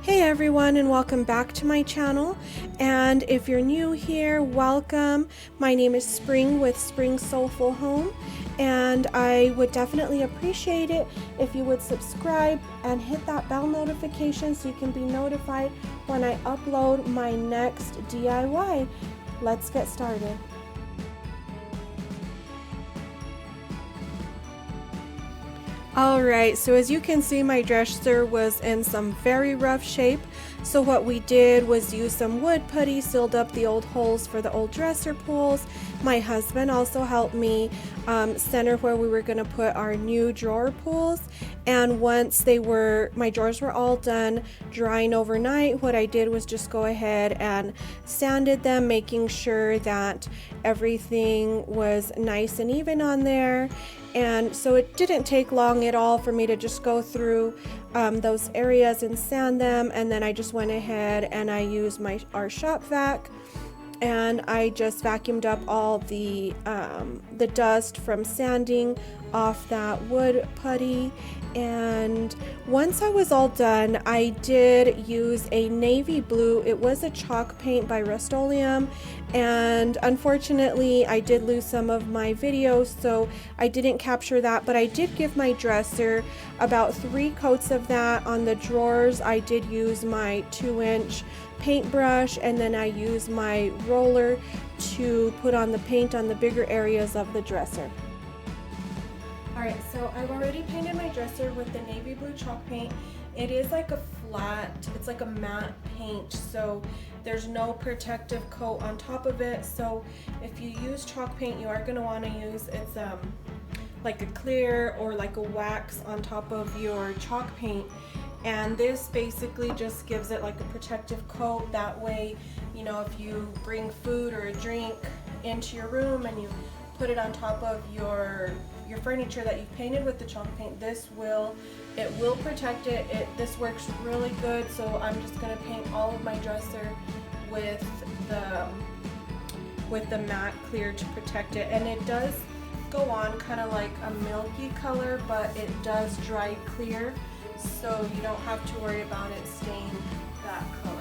Hey everyone, and welcome back to my channel. And if you're new here, welcome. My name is Spring with Spring Soulful Home, and I would definitely appreciate it if you would subscribe and hit that bell notification so you can be notified when I upload my next DIY. Let's get started. Alright, so as you can see, my dresser was in some very rough shape. So what we did was use some wood putty, sealed up the old holes for the old dresser pulls. My husband also helped me center where we were going to put our new drawer pulls. And once my drawers were all done drying overnight, what I did was just go ahead and sanded them, making sure that everything was nice and even on there. And so it didn't take long at all for me to just go through those areas and sand them, and then I just went ahead and I used our shop vac, and I just vacuumed up all the dust from sanding off that wood putty. And once I was all done, I did use a navy blue. It was a chalk paint by Rustoleum, and unfortunately I did lose some of my videos, so I didn't capture that, but I did give my dresser about 3 coats of that. On the drawers, I did use my 2-inch paintbrush, and then I used my roller to put on the paint on the bigger areas of the dresser. Alright, so I've already painted my dresser with the navy blue chalk paint. It is like a flat, it's like a matte paint, so there's no protective coat on top of it. So if you use chalk paint, you are going to want to use it's like a clear or like a wax on top of your chalk paint. And this basically just gives it like a protective coat. That way, you know, if you bring food or a drink into your room and you put it on top of your furniture that you've painted with the chalk paint, it will protect it. This works really good. So I'm just going to paint all of my dresser with the matte clear to protect it. And it does go on kind of like a milky color, but it does dry clear, so you don't have to worry about it staying that color.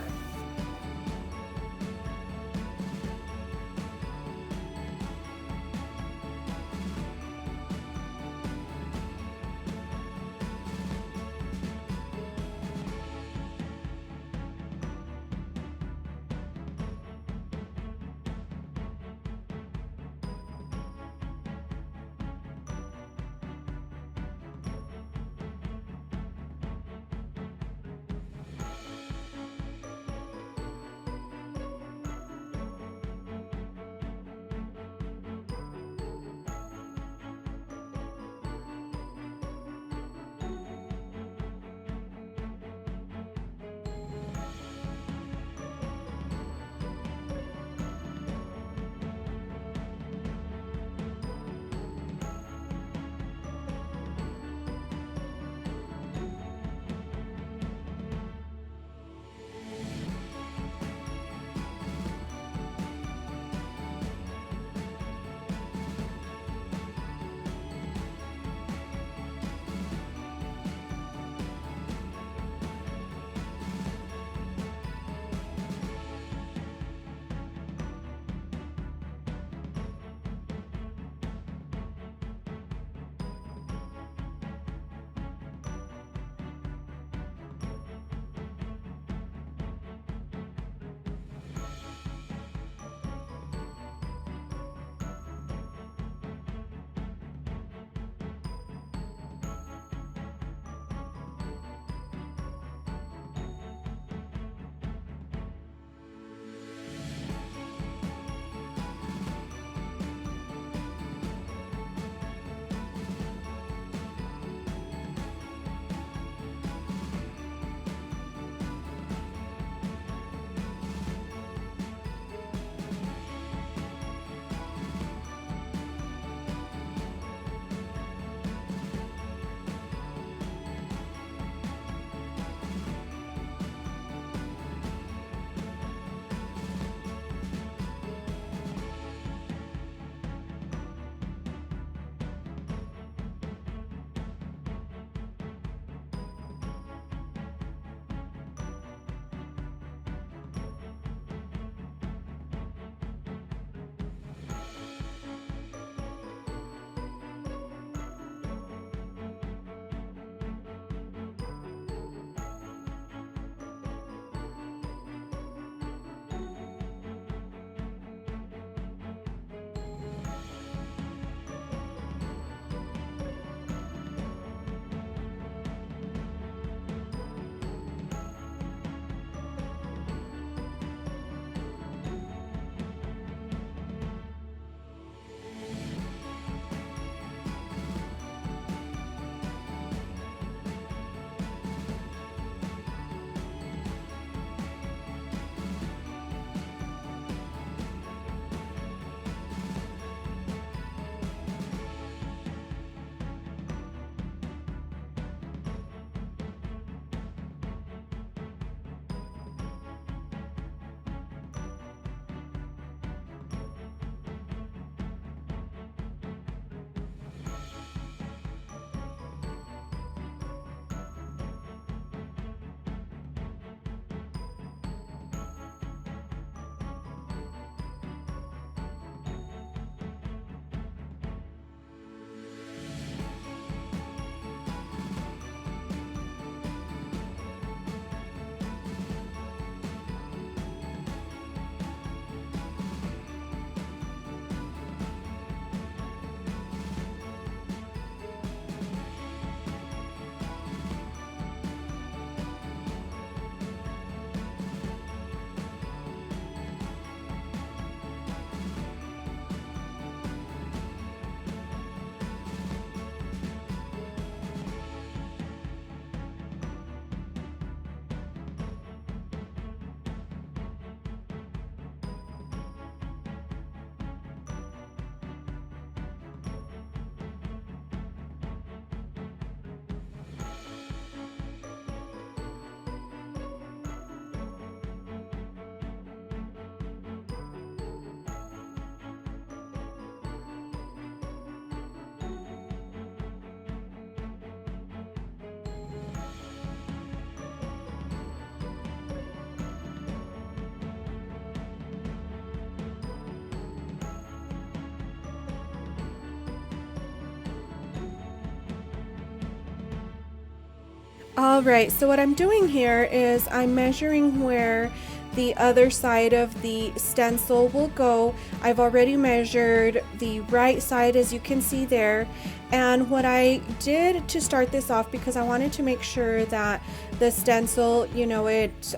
All right, so what I'm doing here is I'm measuring where the other side of the stencil will go. I've already measured the right side, as you can see there. And what I did to start this off, because I wanted to make sure that the stencil, you know,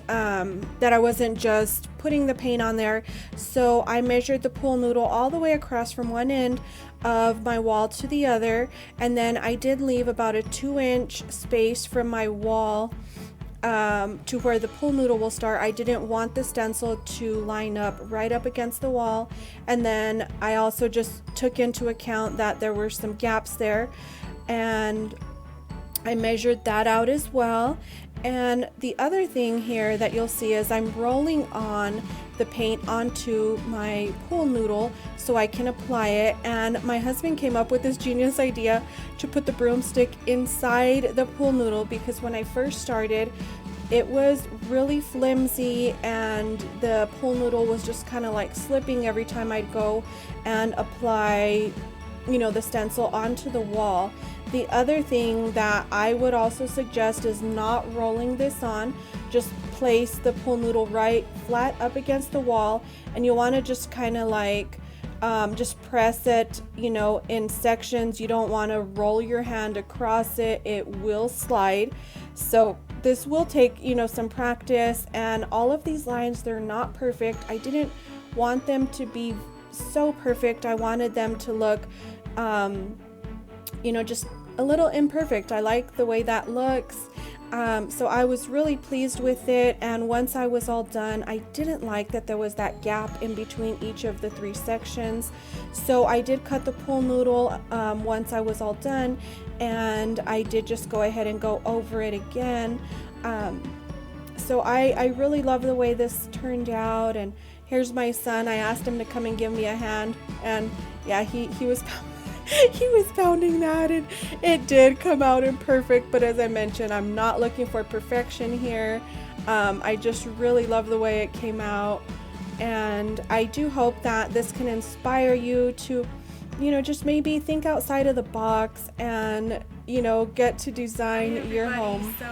that I wasn't just putting the paint on there. So I measured the pool noodle all the way across from one end of my wall to the other, and then I did leave about a 2-inch space from my wall to where the pool noodle will start. I didn't want the stencil to line up right up against the wall, and then I also just took into account that there were some gaps there, and I measured that out as well. And the other thing here that you'll see is I'm rolling on the paint onto my pool noodle so I can apply it. And my husband came up with this genius idea to put the broomstick inside the pool noodle, because when I first started, it was really flimsy and the pool noodle was just kind of like slipping every time I'd go and apply, you know, the stencil onto the wall. The other thing that I would also suggest is not rolling this on. Just place the pool noodle right flat up against the wall, and you want to just kind of like just press it, you know, in sections. You don't want to roll your hand across it. It will slide. So this will take, you know, some practice, and all of these lines, they're not perfect. I didn't want them to be so perfect. I wanted them to look you know, just a little imperfect. I like the way that looks. So I was really pleased with it, and once I was all done, I didn't like that there was that gap in between each of the 3 sections. So I did cut the pool noodle once I was all done, and I did just go ahead and go over it again. So I really love the way this turned out. And here's my son. I asked him to come and give me a hand, and yeah, he was he was pounding that, and it did come out imperfect, but as I mentioned, I'm not looking for perfection here. I just really love the way it came out, and I do hope that this can inspire you to, you know, just maybe think outside of the box and, you know, get to design your home. So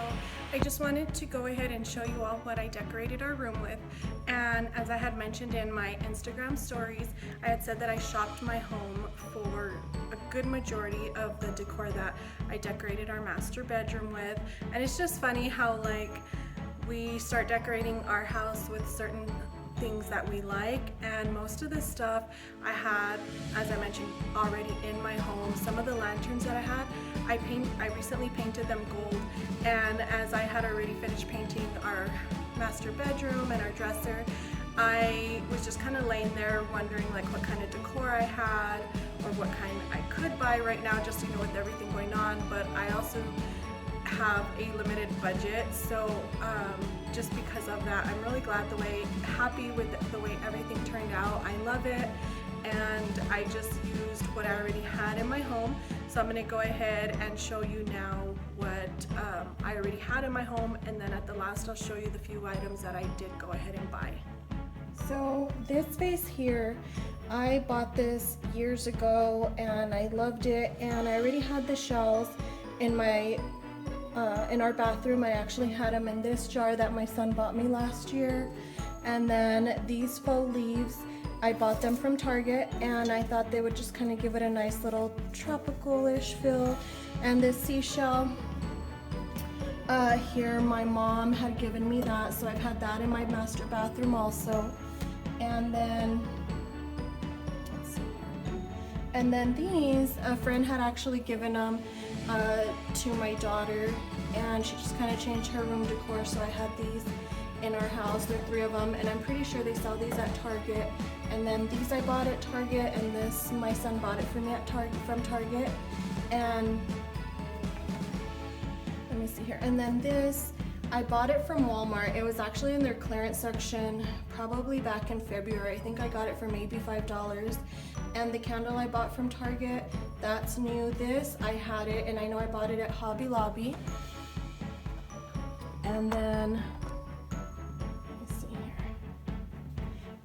I just wanted to go ahead and show you all what I decorated our room with. And as I had mentioned in my Instagram stories, I had said that I shopped my home for a good majority of the decor that I decorated our master bedroom with. And it's just funny how like we start decorating our house with certain things that we like, and most of the stuff I had, as I mentioned, already in my home. Some of the lanterns that I had, I recently painted them gold, and as I had already finished painting our master bedroom and our dresser, I was just kind of laying there wondering like what kind of decor I had or what kind I could buy right now, just, you know, with everything going on. But I also have a limited budget, so just because of that, I'm really happy with the way everything turned out. I love it, and I just used what I already had in my home. So I'm going to go ahead and show you now what I already had in my home, and then at the last I'll show you the few items that I did go ahead and buy. So this vase here, I bought this years ago and I loved it, and I already had the shells in my in our bathroom. I actually had them in this jar that my son bought me last year. And then these faux leaves, I bought them from Target, and I thought they would just kind of give it a nice little tropical-ish feel. And this seashell here, my mom had given me that, so I've had that in my master bathroom also. And then let's see here. And then these, a friend had actually given them to my daughter, and she just kind of changed her room decor, so I had these in our house. There are 3 of them, and I'm pretty sure they sell these at Target. And then these I bought at Target, and this my son bought it for me at from Target. And let me see here. And then this, I bought it from Wal Mart. It was actually in their clearance section probably back in February. I think I got it for maybe $5. And the candle I bought from Target, that's new. This, I had it, and I know I bought it at Hobby Lobby. And then, let's see here.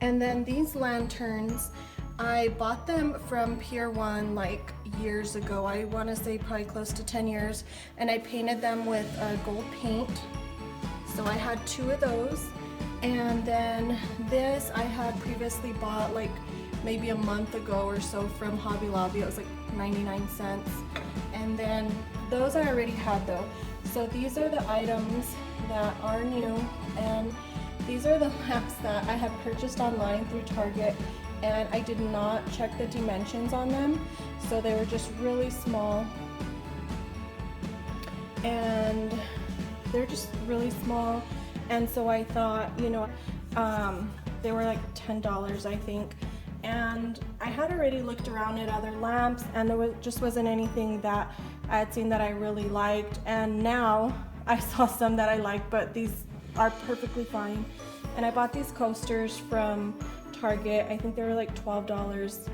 And then these lanterns, I bought them from Pier 1 like years ago. I want to say probably close to 10 years. And I painted them with gold paint. So I had 2 of those. And then this I had previously bought like maybe a month ago or so from Hobby Lobby. It was like 99 cents. And then those I already had though. So these are the items that are new, and these are the lamps that I had purchased online through Target, and I did not check the dimensions on them. So they were just really small. And they're just really small. And so I thought, you know, they were like $10, I think. And I had already looked around at other lamps, and there just wasn't anything that I had seen that I really liked. And now I saw some that I liked, but these are perfectly fine. And I bought these coasters from Target. I think they were like $12,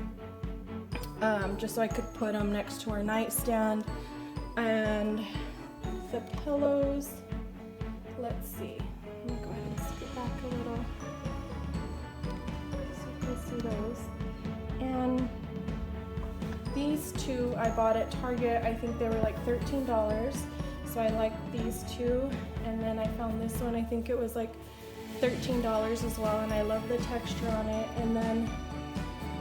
just so I could put them next to our nightstand. And the pillows, let's see. Let me go ahead and scoot back a little so you can see those. And these 2 I bought at Target. I think they were like $13. So I liked these 2. And then I found this one. I think it was like $13 as well. And I love the texture on it. And then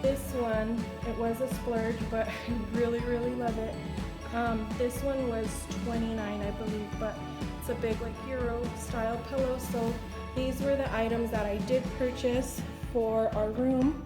this one, it was a splurge, but I really, really love it. This one was $29, I believe, but it's a big like Euro style pillow. So these were the items that I did purchase for our room.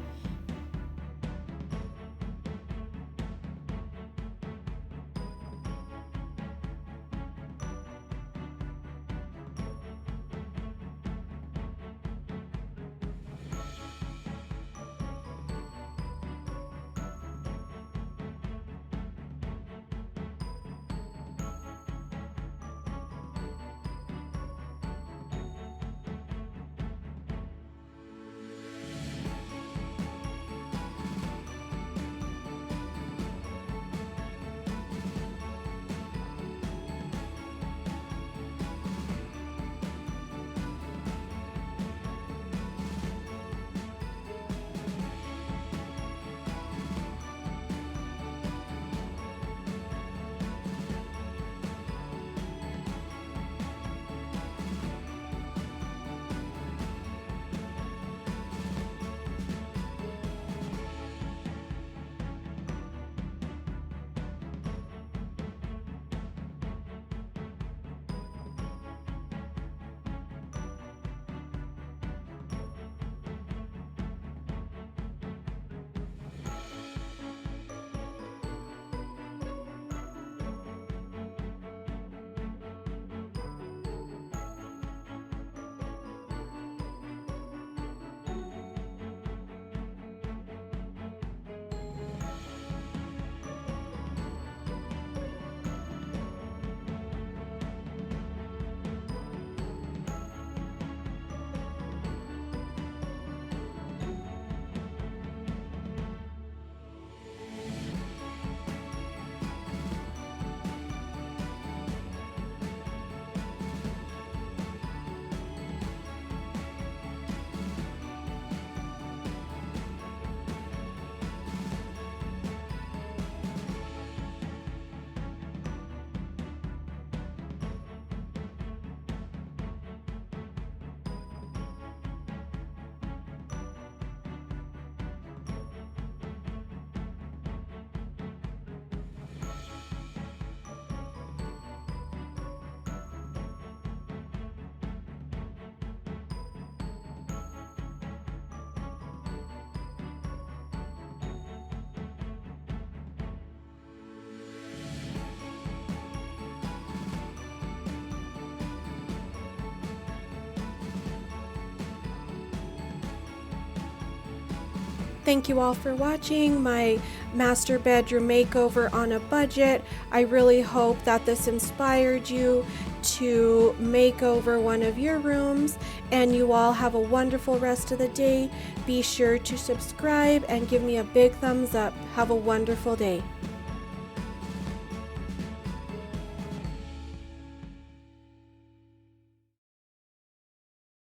Thank you all for watching my master bedroom makeover on a budget. I really hope that this inspired you to make over one of your rooms, and you all have a wonderful rest of the day. Be sure to subscribe and give me a big thumbs up. Have a wonderful day.